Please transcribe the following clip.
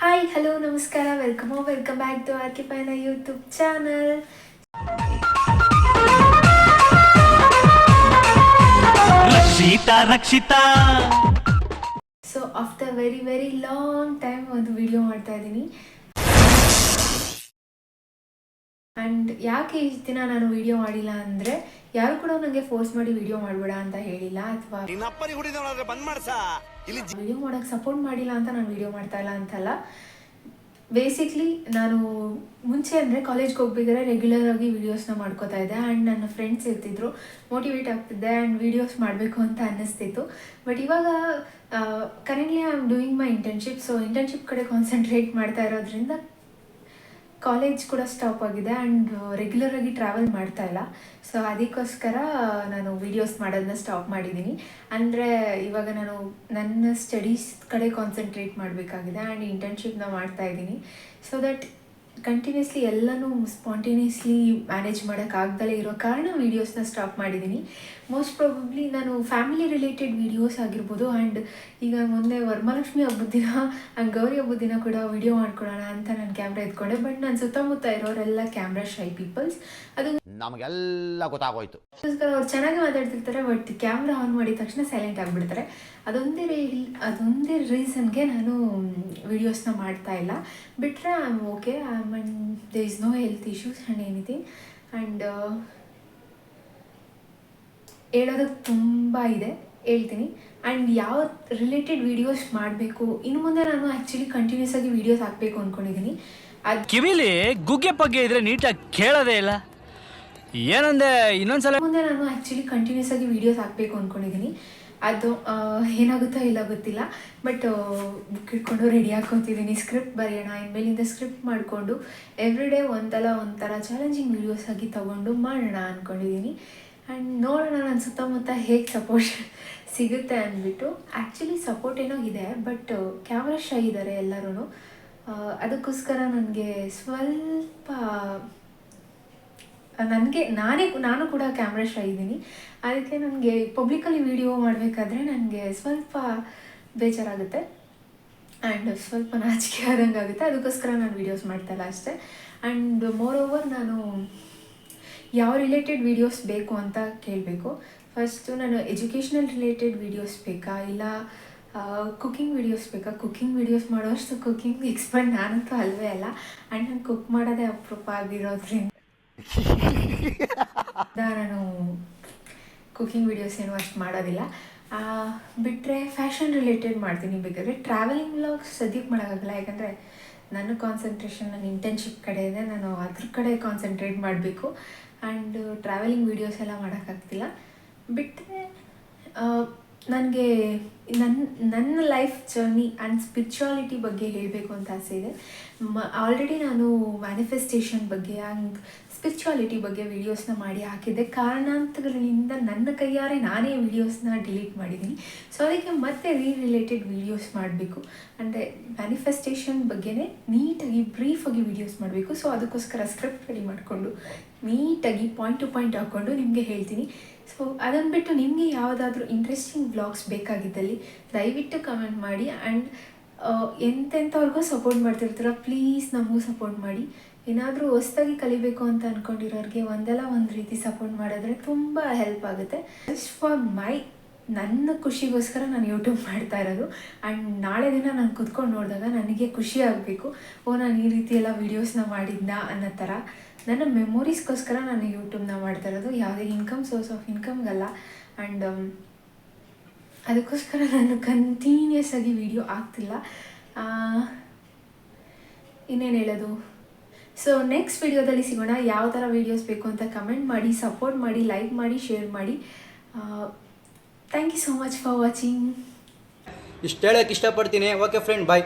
Hi hello ನಮಸ್ಕಾರ welcome back to R K ಪೈನ YouTube channel. Rakshitha so after very long time ಒಂದು video ಮಾಡ್ತಾ ಇದ್ದೀನಿ. ಆ್ಯಂಡ್ ಯಾಕೆ ಇಷ್ಟು ದಿನ ನಾನು ವಿಡಿಯೋ ಮಾಡಿಲ್ಲ ಅಂದರೆ ಯಾರು ಕೂಡ ನನಗೆ ಫೋರ್ಸ್ ಮಾಡಿ ವಿಡಿಯೋ ಮಾಡಬೇಡ ಅಂತ ಹೇಳಿಲ್ಲ, ಅಥವಾ ವಿಡಿಯೋ ಮಾಡೋಕ್ಕೆ ಸಪೋರ್ಟ್ ಮಾಡಿಲ್ಲ ಅಂತ ನಾನು ವಿಡಿಯೋ ಮಾಡ್ತಾ ಇಲ್ಲ ಅಂತಲ್ಲ. ಬೇಸಿಕ್ಲಿ ನಾನು ಮುಂಚೆ ಅಂದರೆ ಕಾಲೇಜ್ಗೆ ಹೋಗ್ಬೇಕಾದ್ರೆ ರೆಗ್ಯುಲರ್ ಆಗಿ ವೀಡಿಯೋಸ್ನ ಮಾಡ್ಕೋತಾ ಇದ್ದೆ. ಆ್ಯಂಡ್ ನನ್ನ ಫ್ರೆಂಡ್ಸ್ ಇರ್ತಿದ್ರು, ಮೋಟಿವೇಟ್ ಆಗ್ತಿದ್ದೆ ಆ್ಯಂಡ್ ವೀಡಿಯೋಸ್ ಮಾಡಬೇಕು ಅಂತ ಅನ್ನಿಸ್ತಿತ್ತು. ಬಟ್ ಇವಾಗ currently I am doing my internship. So internship ಕಡೆ ಕಾನ್ಸಂಟ್ರೇಟ್ ಮಾಡ್ತಾ ಇರೋದ್ರಿಂದ ಕಾಲೇಜ್ ಕೂಡ ಸ್ಟಾಪ್ ಆಗಿದೆ ಆ್ಯಂಡ್ ರೆಗ್ಯುಲರ್ ಆಗಿ ಟ್ರಾವೆಲ್ ಮಾಡ್ತಾ ಇಲ್ಲ. ಸೊ ಅದಕ್ಕೋಸ್ಕರ ನಾನು ವೀಡಿಯೋಸ್ ಮಾಡೋದನ್ನ ಸ್ಟಾಪ್ ಮಾಡಿದ್ದೀನಿ. ಅಂದರೆ ಇವಾಗ ನಾನು ನನ್ನ ಸ್ಟಡೀಸ್ ಕಡೆ ಕಾನ್ಸಂಟ್ರೇಟ್ ಮಾಡಬೇಕಾಗಿದೆ ಆ್ಯಂಡ್ ಇಂಟರ್ನ್ಶಿಪ್ನ ಮಾಡ್ತಾ ಇದ್ದೀನಿ. ಸೊ ದಟ್ ಕಂಟಿನ್ಯೂಸ್ಲಿ ಎಲ್ಲನೂ ಸ್ಪಾಂಟೇನಿಯಸ್ಲಿ ಮ್ಯಾನೇಜ್ ಮಾಡೋಕ್ಕಾಗ್ದಲೇ ಇರೋ ಕಾರಣ ವೀಡಿಯೋಸ್ನ ಸ್ಟಾಪ್ ಮಾಡಿದ್ದೀನಿ. ಮೋಸ್ಟ್ ಪ್ರಾಬಬ್ಲಿ ನಾನು ಫ್ಯಾಮಿಲಿ ರಿಲೇಟೆಡ್ ವೀಡಿಯೋಸ್ ಆಗಿರ್ಬೋದು. ಆ್ಯಂಡ್ ಈಗ ಮೊನ್ನೆ ವರಮಹಾಲಕ್ಷ್ಮಿ ಹಬ್ಬದ ದಿನ ಆ್ಯಂಡ್ ಗೌರಿ ಹಬ್ಬದ ದಿನ ಕೂಡ ವೀಡಿಯೋ ಮಾಡ್ಕೊಳ್ಳೋಣ ಅಂತ ನಾನು ಕ್ಯಾಮ್ರಾ ಎತ್ಕೊಂಡೆ. ಬಟ್ ನನ್ನ ಸುತ್ತಮುತ್ತ ಇರೋರೆಲ್ಲ ಕ್ಯಾಮ್ರಾ ಶೈ ಪೀಪಲ್ಸ್. ಅದು ನಮಗೆಲ್ಲ ಗೊತ್ತಾಗೋಯ್ತು. ಅವ್ರು ಚೆನ್ನಾಗಿ ಮಾತಾಡ್ತಿರ್ತಾರೆ, ಬಟ್ ಕ್ಯಾಮ್ರಾ ಆನ್ ಮಾಡಿದ ತಕ್ಷಣ ಸೈಲೆಂಟ್ ಆಗಿಬಿಡ್ತಾರೆ. ಅದೊಂದೇ ರೀಸನ್ಗೆ ನಾನು ವೀಡಿಯೋಸ್ನ ಮಾಡ್ತಾ ಇಲ್ಲ. ಬಿಟ್ಟರೆ I am okay, and there is no health issues and anything. And ಹೇಳೋದಕ್ಕೆ ತುಂಬ ಇದೆ, ಹೇಳ್ತೀನಿ. ಆ್ಯಂಡ್ ಯಾವ ರಿಲೇಟೆಡ್ ವೀಡಿಯೋಸ್ ಮಾಡಬೇಕು ಇನ್ನು ಮುಂದೆ ನಾನು ಆ್ಯಕ್ಚುಲಿ ಕಂಟಿನ್ಯೂಸ್ ಆಗಿ ವೀಡಿಯೋಸ್ ಹಾಕಬೇಕು ಅಂದ್ಕೊಂಡಿದ್ದೀನಿ. ಅದು ಕಿವಿಲಿ ಗುಗ್ಗೆ ಪಗ್ಗೆ ಇದ್ರೆ ನೀಟಾಗಿ ಕೇಳೋದೇ ಇಲ್ಲ. ಏನಂದೆ ಇನ್ನೊಂದ್ಸಲ ಮುಂದೆ ನಾನು ಆ್ಯಕ್ಚುಲಿ ಕಂಟಿನ್ಯೂಸ್ ಆಗಿ ವೀಡಿಯೋಸ್ ಹಾಕಬೇಕು ಅಂದ್ಕೊಂಡಿದ್ದೀನಿ. ಅದು ಏನಾಗುತ್ತೋ ಇಲ್ಲ ಗೊತ್ತಿಲ್ಲ. ಬಟ್ ಬುಕ್ ಇಟ್ಕೊಂಡು ರೆಡಿ ಹಾಕ್ಕೊತಿದ್ದೀನಿ, ಸ್ಕ್ರಿಪ್ಟ್ ಬರೆಯೋಣ, ಇನ್ಮೇಲಿಂದ ಸ್ಕ್ರಿಪ್ಟ್ ಮಾಡಿಕೊಂಡು ಎವ್ರಿ ಡೇ ಒಂಥರ ಚಾಲೆಂಜಿಂಗ್ ವೀಡಿಯೋಸ್ ಆಗಿ ತೊಗೊಂಡು ಮಾಡೋಣ ಅಂದ್ಕೊಂಡಿದ್ದೀನಿ. ಆ್ಯಂಡ್ ನೋಡೋಣ ನನ್ನ ಸುತ್ತಮುತ್ತ ಹೇಗೆ ಸಪೋರ್ಟ್ ಸಿಗುತ್ತೆ ಅಂದ್ಬಿಟ್ಟು. ಆ್ಯಕ್ಚುಲಿ ಸಪೋರ್ಟ್ ಏನೋ ಇದೆ, ಬಟ್ ಕ್ಯಾಮ್ರಾ ಶೈ ಇದ್ದಾರೆ ಎಲ್ಲರೂ. ಅದಕ್ಕೋಸ್ಕರ ನನಗೆ ಸ್ವಲ್ಪ ನಾನು ಕೂಡ ಕ್ಯಾಮ್ರಾ ಶೈ ಇದ್ದೀನಿ. ಅದಕ್ಕೆ ನನಗೆ ಪಬ್ಲಿಕಲ್ಲಿ ವೀಡಿಯೋ ಮಾಡಬೇಕಾದ್ರೆ ನನಗೆ ಸ್ವಲ್ಪ ಬೇಜಾರಾಗುತ್ತೆ ಆ್ಯಂಡ್ ಸ್ವಲ್ಪ ನಾಚಿಕೆ ಆದಂಗೆ ಆಗುತ್ತೆ. ಅದಕ್ಕೋಸ್ಕರ ನಾನು ವೀಡಿಯೋಸ್ ಮಾಡ್ತಾಯಿಲ್ಲ ಅಷ್ಟೇ. ಆ್ಯಂಡ್ ಮೋರ್ ಓವರ್ ನಾನು ಯಾವ ರಿಲೇಟೆಡ್ ವೀಡಿಯೋಸ್ ಬೇಕು ಅಂತ ಕೇಳಬೇಕು. ಫಸ್ಟು ನಾನು ಎಜುಕೇಷ್ನಲ್ ರಿಲೇಟೆಡ್ ವೀಡಿಯೋಸ್ ಬೇಕಾ, ಇಲ್ಲ ಕುಕ್ಕಿಂಗ್ ವೀಡಿಯೋಸ್ ಬೇಕಾ? ಕುಕ್ಕಿಂಗ್ ವೀಡಿಯೋಸ್ ಮಾಡೋಷ್ಟು ಕುಕ್ಕಿಂಗ್ ಎಕ್ಸ್ಪರ್ಟ್ ನಾನಂತೂ ಅಲ್ವೇ ಅಲ್ಲ. ಆ್ಯಂಡ್ ನಾನು ಕುಕ್ ಮಾಡೋದೇ ಅಪರೂಪ ಆಗಿರೋದ್ರಿಂದ ನಾನು ಕುಕ್ಕಿಂಗ್ ವೀಡಿಯೋಸ್ ಏನೂ ಅಷ್ಟು ಮಾಡೋದಿಲ್ಲ. ಬಿಟ್ಟರೆ ಫ್ಯಾಷನ್ ರಿಲೇಟೆಡ್ ಮಾಡ್ತೀನಿ. ಬೇಕಾದರೆ ಟ್ರಾವೆಲಿಂಗ್ ವ್ಲಾಗ್ಸ್ ಸದ್ಯಕ್ಕೆ ಮಾಡೋಕ್ಕಾಗಲ್ಲ, ಯಾಕಂದರೆ ನನ್ನ ಕಾನ್ಸಂಟ್ರೇಷನ್ ನನ್ನ ಇಂಟರ್ನ್ಶಿಪ್ ಕಡೆ ಇದೆ. ನಾನು ಅದ್ರ ಕಡೆ ಕಾನ್ಸಂಟ್ರೇಟ್ ಮಾಡಬೇಕು ಆ್ಯಂಡ್ ಟ್ರಾವೆಲಿಂಗ್ ವೀಡಿಯೋಸ್ ಎಲ್ಲ ಮಾಡೋಕ್ಕಾಗ್ತಿಲ್ಲ. ಬಿಟ್ಟರೆ ನನಗೆ ನನ್ನ ಲೈಫ್ ಜರ್ನಿ ಆ್ಯಂಡ್ ಸ್ಪಿರಿಚುವಾಲಿಟಿ ಬಗ್ಗೆ ಹೇಳಬೇಕು ಅಂತ ಆಸೆ ಇದೆ. ಆಲ್ರೆಡಿ ನಾನು ಮ್ಯಾನಿಫೆಸ್ಟೇಷನ್ ಬಗ್ಗೆ ಆ್ಯಂಡ್ ಸ್ಪಿರಿಚುವಾಲಿಟಿ ಬಗ್ಗೆ ವೀಡಿಯೋಸ್ನ ಮಾಡಿ ಹಾಕಿದ್ದೆ. ಕಾರಣಾಂತರಗಳಿಂದ ನನ್ನ ಕೈಯಾರೆ ನಾನೇ ವೀಡಿಯೋಸ್ನ ಡಿಲೀಟ್ ಮಾಡಿದ್ದೀನಿ. ಸೊ ಅದಕ್ಕೆ ಮತ್ತೆ ರಿಲೇಟೆಡ್ ವೀಡಿಯೋಸ್ ಮಾಡಬೇಕು. ಅಂದರೆ ಮ್ಯಾನಿಫೆಸ್ಟೇಷನ್ ಬಗ್ಗೆನೇ ನೀಟಾಗಿ ಬ್ರೀಫಾಗಿ ವೀಡಿಯೋಸ್ ಮಾಡಬೇಕು. ಸೊ ಅದಕ್ಕೋಸ್ಕರ ಸ್ಕ್ರಿಪ್ಟ್ ರೆಡಿ ಮಾಡಿಕೊಂಡು ನೀಟಾಗಿ ಪಾಯಿಂಟ್ ಟು ಪಾಯಿಂಟ್ ಹಾಕ್ಕೊಂಡು ನಿಮಗೆ ಹೇಳ್ತೀನಿ. ಸೊ ಅದನ್ನು ಬಿಟ್ಟು ನಿಮಗೆ ಯಾವುದಾದ್ರೂ ಇಂಟ್ರೆಸ್ಟಿಂಗ್ ವ್ಲಾಗ್ಸ್ ಬೇಕಾಗಿದ್ದಲ್ಲಿ ದಯವಿಟ್ಟು ಕಮೆಂಟ್ ಮಾಡಿ. ಆ್ಯಂಡ್ ಎಂತೆಂಥವ್ರಿಗೂ ಸಪೋರ್ಟ್ ಮಾಡ್ತಿರ್ತೀರ, ಪ್ಲೀಸ್ ನಮಗೂ ಸಪೋರ್ಟ್ ಮಾಡಿ. ಏನಾದರೂ ಹೊಸ್ದಾಗಿ ಕಲಿಬೇಕು ಅಂತ ಅಂದ್ಕೊಂಡಿರೋರಿಗೆ ಒಂದು ರೀತಿ ಸಪೋರ್ಟ್ ಮಾಡಿದ್ರೆ ತುಂಬ ಹೆಲ್ಪ್ ಆಗುತ್ತೆ. ಜಸ್ಟ್ ಫಾರ್ ನನ್ನ ಖುಷಿಗೋಸ್ಕರ ನಾನು ಯೂಟ್ಯೂಬ್ ಮಾಡ್ತಾ ಇರೋದು. ಆ್ಯಂಡ್ ನಾಳೆ ದಿನ ನಾನು ಕುತ್ಕೊಂಡು ನೋಡಿದಾಗ ನನಗೆ ಖುಷಿ ಆಗಬೇಕು, ನಾನು ಈ ರೀತಿ ಎಲ್ಲ ವೀಡಿಯೋಸ್ನ ಮಾಡಿದ್ನ ಅನ್ನೋ ಥರ. ನನ್ನ ಮೆಮೊರೀಸ್ಗೋಸ್ಕರ ನಾನು ಯೂಟ್ಯೂಬ್ನ ಮಾಡ್ತಾ ಇರೋದು, ಯಾವುದೇ ಸೋರ್ಸ್ ಆಫ್ ಇನ್ಕಮ್ಗಲ್ಲ. ಆ್ಯಂಡ್ ಅದಕ್ಕೋಸ್ಕರ ನಾನು ಕಂಟಿನ್ಯೂಸ್ ಆಗಿ ವೀಡಿಯೋ ಆಗ್ತಿಲ್ಲ. ಇನ್ನೇನು ಹೇಳೋದು? ಸೊ ನೆಕ್ಸ್ಟ್ ವಿಡಿಯೋದಲ್ಲಿ ಸಿಗೋಣ. ಯಾವ ಥರ ವೀಡಿಯೋಸ್ ಬೇಕು ಅಂತ ಕಮೆಂಟ್ ಮಾಡಿ, ಸಪೋರ್ಟ್ ಮಾಡಿ, ಲೈಕ್ ಮಾಡಿ, ಶೇರ್ ಮಾಡಿ. Thank you so much for watching. ಇಷ್ಟು ಹೇಳೋಕ್ಕೆ ಇಷ್ಟಪಡ್ತೀನಿ. ಓಕೆ ಫ್ರೆಂಡ್, ಬಾಯ್.